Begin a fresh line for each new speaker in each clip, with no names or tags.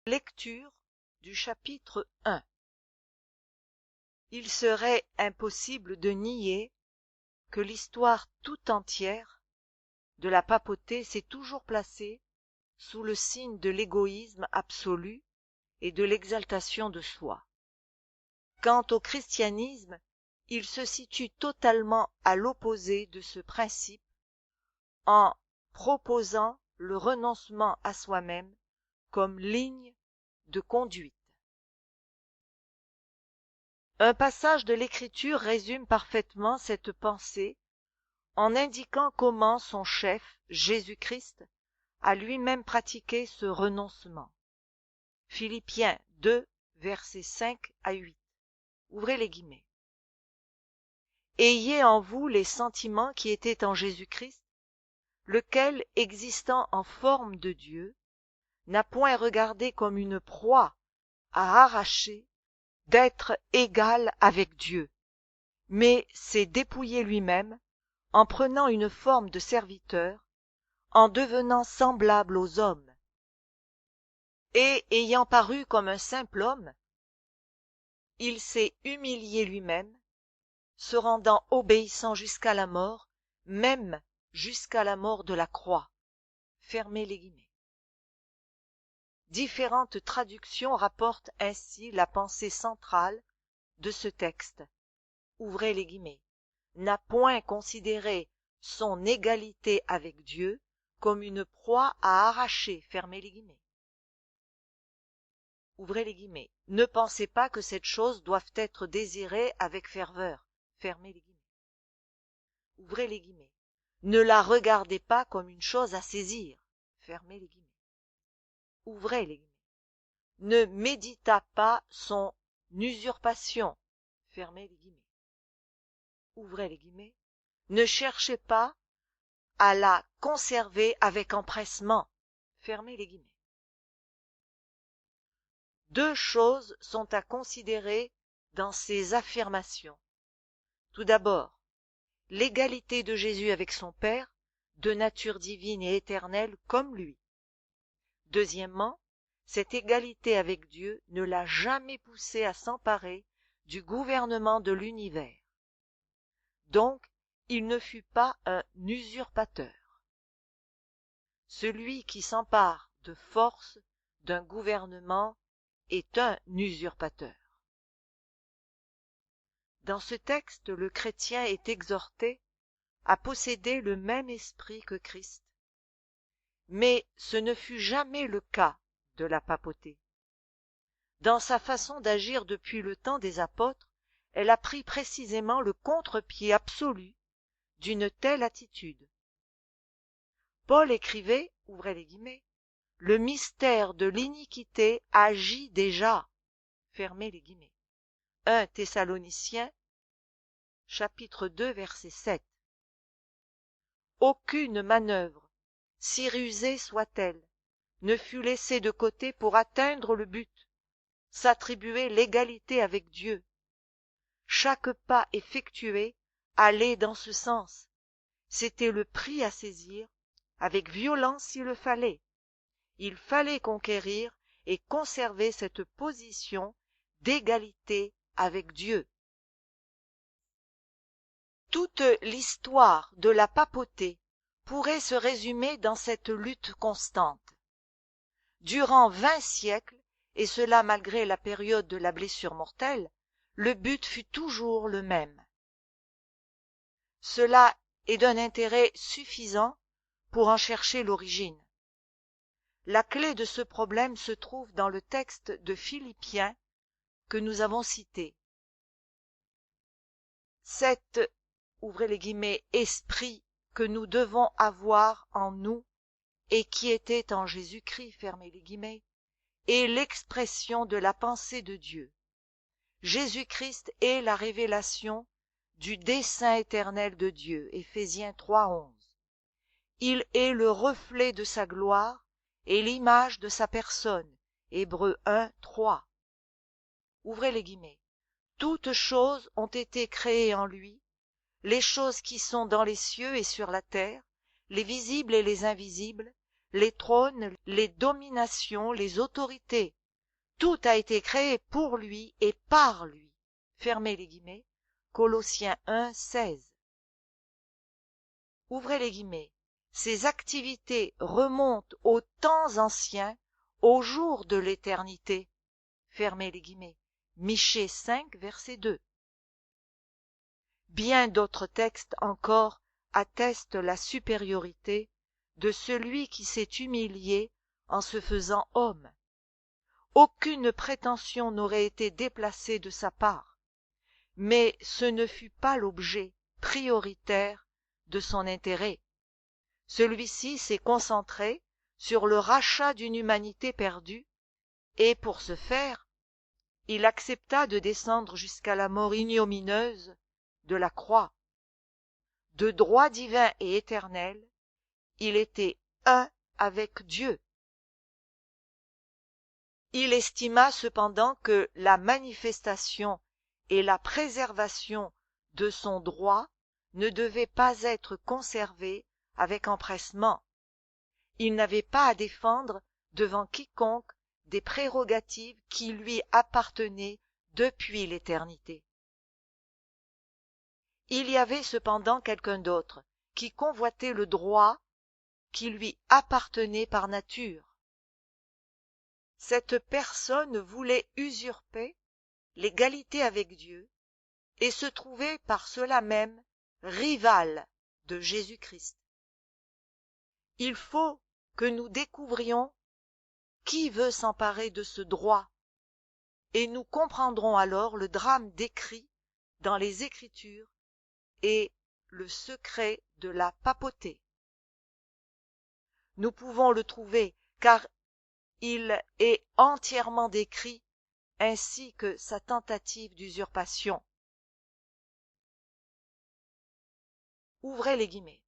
Lecture du chapitre 1. Il serait impossible de nier que l'histoire tout entière de la papauté s'est toujours placée sous le signe de l'égoïsme absolu et de l'exaltation de soi. Quant au christianisme, il se situe totalement à l'opposé de ce principe en proposant le renoncement à soi-même comme ligne de conduite. Un passage de l'Écriture résume parfaitement cette pensée en indiquant comment son chef, Jésus-Christ, a lui-même pratiqué ce renoncement. Philippiens 2, versets 5 à 8. Ouvrez les guillemets. Ayez en vous les sentiments qui étaient en Jésus-Christ, lequel, existant en forme de Dieu, n'a point regardé comme une proie à arracher d'être égal avec Dieu, mais s'est dépouillé lui-même en prenant une forme de serviteur, en devenant semblable aux hommes. Et ayant paru comme un simple homme, il s'est humilié lui-même, se rendant obéissant jusqu'à la mort, même jusqu'à la mort de la croix. Fermez les guillemets. Différentes traductions rapportent ainsi la pensée centrale de ce texte. Ouvrez les guillemets. N'a point considéré son égalité avec Dieu comme une proie à arracher. Fermez les guillemets. Ouvrez les guillemets. Ne pensez pas que cette chose doive être désirée avec ferveur. Fermez les guillemets. Ouvrez les guillemets. Ne la regardez pas comme une chose à saisir. Fermez les guillemets. Ouvrez les guillemets. Ne médita pas son usurpation. Fermez les guillemets. Ouvrez les guillemets. Ne cherchez pas à la conserver avec empressement. Fermez les guillemets. Deux choses sont à considérer dans ces affirmations. Tout d'abord, l'égalité de Jésus avec son Père, de nature divine et éternelle comme lui. Deuxièmement, cette égalité avec Dieu ne l'a jamais poussé à s'emparer du gouvernement de l'univers. Donc, il ne fut pas un usurpateur. Celui qui s'empare de force d'un gouvernement est un usurpateur. Dans ce texte, le chrétien est exhorté à posséder le même esprit que Christ. Mais ce ne fut jamais le cas de la papauté. Dans sa façon d'agir depuis le temps des apôtres, elle a pris précisément le contre-pied absolu d'une telle attitude. Paul écrivait, ouvrez les guillemets, « Le mystère de l'iniquité agit déjà », fermez les guillemets. 1 Thessaloniciens, chapitre 2, verset 7. Aucune manœuvre, si rusée soit-elle, ne fut laissée de côté pour atteindre le but, s'attribuer l'égalité avec Dieu. Chaque pas effectué allait dans ce sens. C'était le prix à saisir, avec violence s'il le fallait. Il fallait conquérir et conserver cette position d'égalité avec Dieu. Toute l'histoire de la papauté pourrait se résumer dans cette lutte constante. Durant 20 siècles, et cela malgré la période de la blessure mortelle, le but fut toujours le même. Cela est d'un intérêt suffisant pour en chercher l'origine. La clé de ce problème se trouve dans le texte de Philippiens que nous avons cité. Cet, ouvrez les guillemets, esprit que nous devons avoir en nous et qui était en Jésus-Christ, fermez les guillemets, est l'expression de la pensée de Dieu. Jésus-Christ est la révélation du dessein éternel de Dieu, Éphésiens 3:11. Il est le reflet de sa gloire et l'image de sa personne, Hébreux 1:3. Ouvrez les guillemets. Toutes choses ont été créées en lui, les choses qui sont dans les cieux et sur la terre, les visibles et les invisibles, les trônes, les dominations, les autorités. Tout a été créé pour lui et par lui. Fermez les guillemets. Colossiens 1, 16. Ouvrez les guillemets. Ces activités remontent aux temps anciens, au jour de l'éternité. Fermez les guillemets. Michée 5, verset 2. Bien d'autres textes encore attestent la supériorité de celui qui s'est humilié en se faisant homme. Aucune prétention n'aurait été déplacée de sa part, mais ce ne fut pas l'objet prioritaire de son intérêt. Celui-ci s'est concentré sur le rachat d'une humanité perdue, et pour ce faire, il accepta de descendre jusqu'à la mort ignominieuse de la croix. De droit divin et éternel, il était un avec Dieu. Il estima cependant que la manifestation et la préservation de son droit ne devaient pas être conservées avec empressement. Il n'avait pas à défendre devant quiconque des prérogatives qui lui appartenaient depuis l'éternité. Il y avait cependant quelqu'un d'autre qui convoitait le droit qui lui appartenait par nature. Cette personne voulait usurper l'égalité avec Dieu et se trouvait par cela même rival de Jésus-Christ. Il faut que nous découvrions qui veut s'emparer de ce droit, et nous comprendrons alors le drame décrit dans les Écritures et le secret de la papauté. Nous pouvons le trouver car il est entièrement décrit ainsi que sa tentative d'usurpation. Ouvrez les guillemets.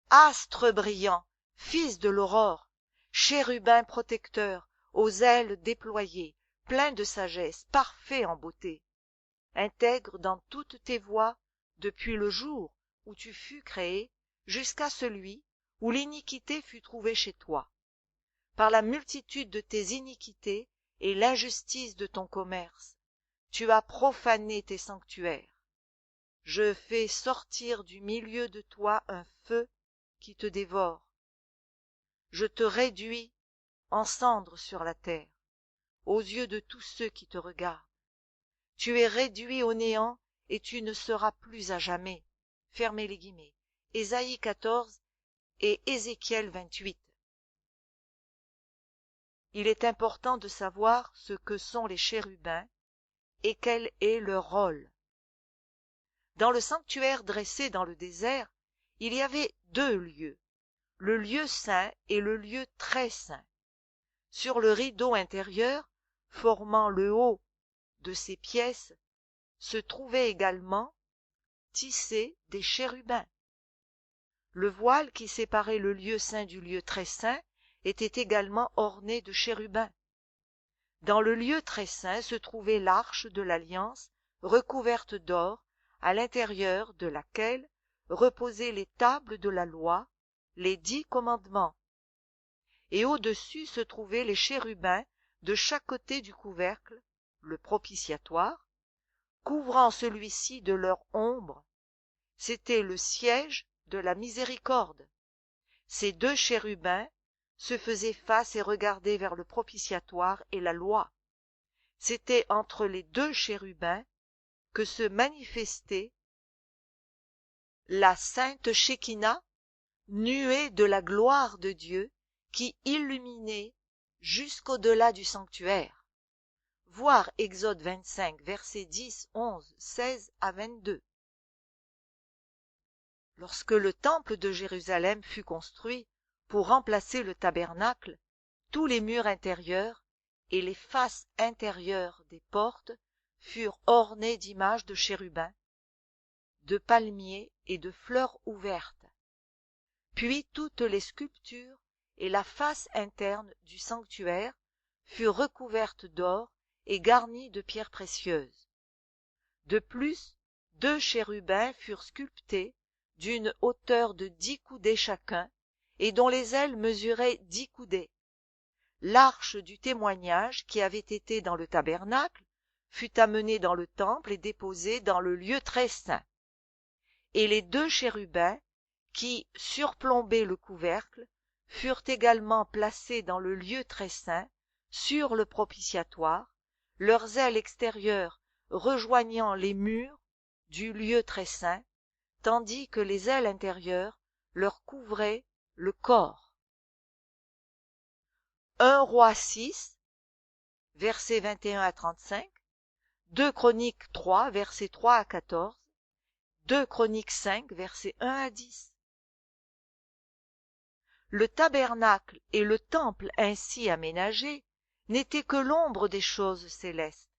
Astre brillant, fils de l'aurore, chérubin protecteur, aux ailes déployées, plein de sagesse, parfait en beauté, intègre dans toutes tes voies depuis le jour où tu fus créé jusqu'à celui où l'iniquité fut trouvée chez toi. Par la multitude de tes iniquités et l'injustice de ton commerce, tu as profané tes sanctuaires. Je fais sortir du milieu de toi un feu qui te dévore. Je te réduis en cendres sur la terre, aux yeux de tous ceux qui te regardent. Tu es réduit au néant et tu ne seras plus à jamais. Fermez les guillemets. Ésaïe 14 et Ézéchiel 28. Il est important de savoir ce que sont les chérubins et quel est leur rôle. Dans le sanctuaire dressé dans le désert, il y avait deux lieux, le lieu saint et le lieu très saint. Sur le rideau intérieur, formant le haut de ces pièces, se trouvaient également tissés des chérubins. Le voile qui séparait le lieu saint du lieu très saint était également orné de chérubins. Dans le lieu très saint se trouvait l'arche de l'alliance recouverte d'or, à l'intérieur de laquelle reposaient les tables de la loi, les 10 commandements. Et au-dessus se trouvaient les chérubins de chaque côté du couvercle, le propitiatoire, couvrant celui-ci de leur ombre. C'était le siège de la miséricorde. Ces deux chérubins se faisaient face et regardaient vers le propitiatoire et la loi. C'était entre les deux chérubins que se manifestait la sainte Shekinah, nuée de la gloire de Dieu, qui illuminait jusqu'au-delà du sanctuaire. Voir Exode 25, versets 10, 11, 16 à 22. Lorsque le temple de Jérusalem fut construit pour remplacer le tabernacle, tous les murs intérieurs et les faces intérieures des portes furent ornés d'images de chérubins, de palmiers et de fleurs ouvertes. Puis toutes les sculptures et la face interne du sanctuaire furent recouvertes d'or et garnies de pierres précieuses. De plus, 2 chérubins furent sculptés d'une hauteur de 10 coudées chacun et dont les ailes mesuraient 10 coudées. L'arche du témoignage, qui avait été dans le tabernacle, fut amenée dans le temple et déposée dans le lieu très saint. Et les 2 chérubins, qui surplombaient le couvercle, furent également placés dans le lieu très saint, sur le propitiatoire, leurs ailes extérieures rejoignant les murs du lieu très saint, tandis que les ailes intérieures leur couvraient le corps. 1 Roi 6, versets 21 à 35, 2 Chroniques 3, versets 3 à 14, 2 Chroniques 5, versets 1 à 10. Le tabernacle et le temple ainsi aménagés n'étaient que l'ombre des choses célestes.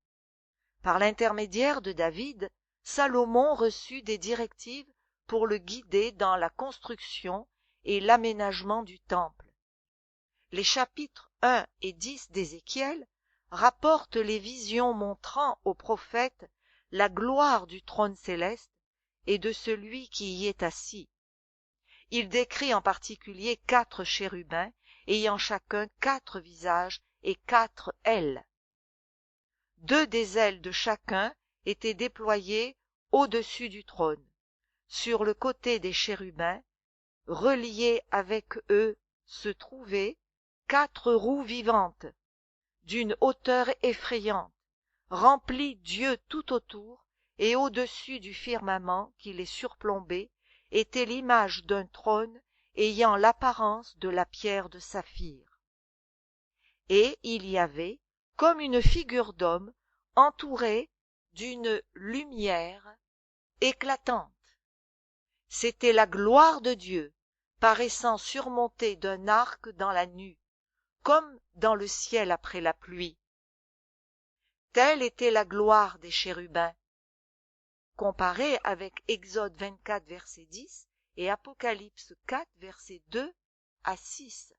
Par l'intermédiaire de David, Salomon reçut des directives pour le guider dans la construction et l'aménagement du temple. Les chapitres 1 et 10 d'Ézéchiel rapportent les visions montrant aux prophètes la gloire du trône céleste et de celui qui y est assis. Il décrit en particulier 4 chérubins ayant chacun 4 visages et 4 ailes. 2 des ailes de chacun étaient déployées au-dessus du trône. Sur le côté des chérubins, reliés avec eux, se trouvaient 4 roues vivantes, d'une hauteur effrayante, remplies d'yeux tout autour, et au-dessus du firmament qui les surplombait était l'image d'un trône ayant l'apparence de la pierre de saphir. Et il y avait, comme une figure d'homme, entourée d'une lumière éclatante. C'était la gloire de Dieu, paraissant surmontée d'un arc dans la nue, comme dans le ciel après la pluie. Telle était la gloire des chérubins, comparée avec Exode 24, verset 10 et Apocalypse 4, verset 2 à 6.